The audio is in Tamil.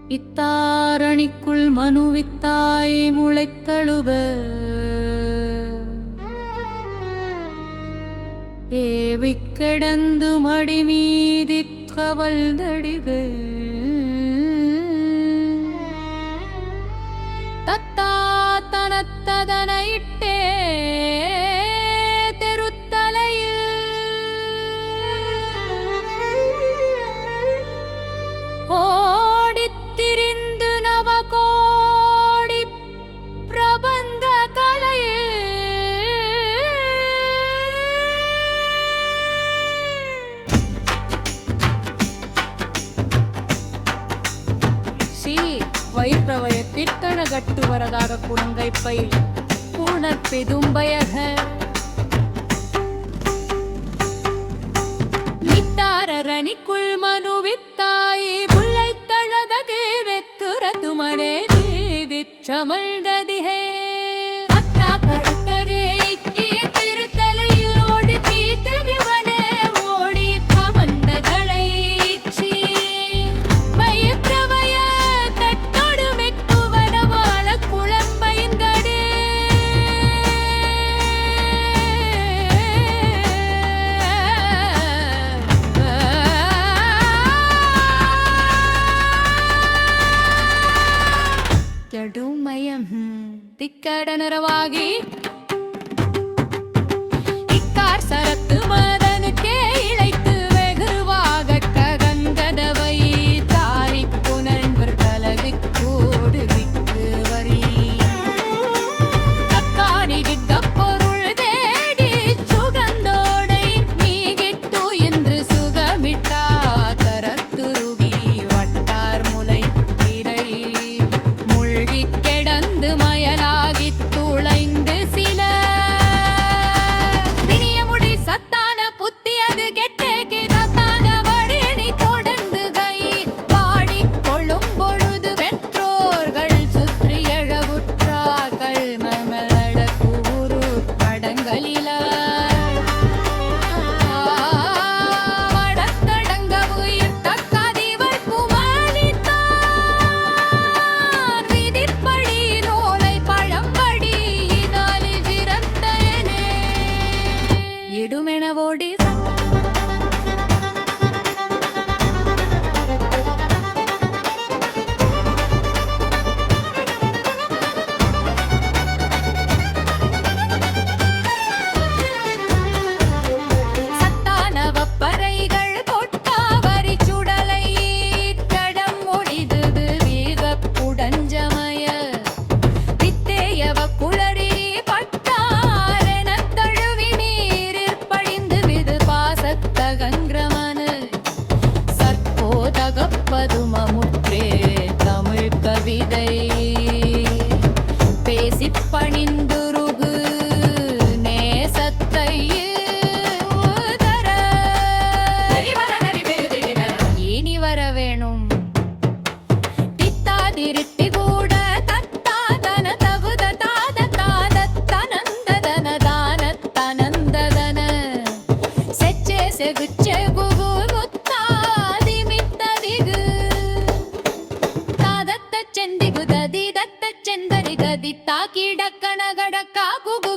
இத்தாரணிக்குள் மனுவித்தாய் முளைத்தழுவ ஏவிக் கிடந்து மடி மீதி கவல்தடிவு தத்தா தனத்ததனையிட்டே தெருத்தலையில் ஓடித்திரிந்து நவகோடி பிரபந்த கலையில் ವೈಪ್ರವಯ ಕಿತ್ತಣ ಗಟ್ಟು ವರದಾಗ ಕುಣಂಗೈಪೈ ಪೂರ್ಣಪ್ಪೆದುಂಬಯಹ ನಿತ್ತಾರರನಿக்குள் மனுவித்தாய் முளைத்தழதகே வெத்துரது மனே நீதிச்சமழ்ந்ததிஹே அத்தா கருத்தரே இக்கிய திருத்தலையில் ஓடி தீத்தவிவனே ஓடி கமந்தகளை இச்சி வயிற்றவய தட்டொடு மெட்டுவனவாள குழம்பைந்தடே கடுமயம் திக்கடனரவாகி இக்கார் சரத்து மதனுக்கே இழைத்து வெகுருவாக ககங்கதவை தாரி புனன்பர் கலவி கூடு விட்டு வரி தக்காணி கிட்ட பொருள் தேடி சுகந்தோடை நீகிட்டு என்று சுகமிட்டா தரத்துருகி வட்டார் முலை திரை மூழ்கி கிடந்து மயலாகி துளைந்து சில திணியமுடி சத்தான புத்தி அது கெட்டே கிடத்தான வழியணி தொடர்ந்து கை பாடி கொள்ளும் பொழுது பெற்றோர்கள் சுற்றி எழவுற்றார்கள் மமலட கூறு படங்களில வடத்தடங்க உயிர் தக்காதிவர் குமாரித்தான் விதிப்படி நூலை பழம்படி இதாலி சிறந்தனே இடுமெனவோடி சத்தானவ பறைகள் கொட்டாவரி சுடலை கடம் ஒளிதுது வீகப் புடஞ்சமய வித்தேயவ குளறி பட்டாரெனத் தழுவி நீரிற் படிந்து விது பாசத்தகங்கிரமன சற்போதகப்பதுமமுற்றே தமிழ் கவிதை பேசிப் பணிந்துருகு நேசத்தை உதர இனி வர வேணும் தித்தாதிருட்டி கூட தத்தாதன தகுத தாத தாத தனந்ததன தான தனந்ததன செச்சே செகுச்சே குகு முத்தாதி மித்ததிகு தாதத்த செந்திகு ததி தத்த செந்தரி கதி தாக்கிடக்கண கடக்கா குகு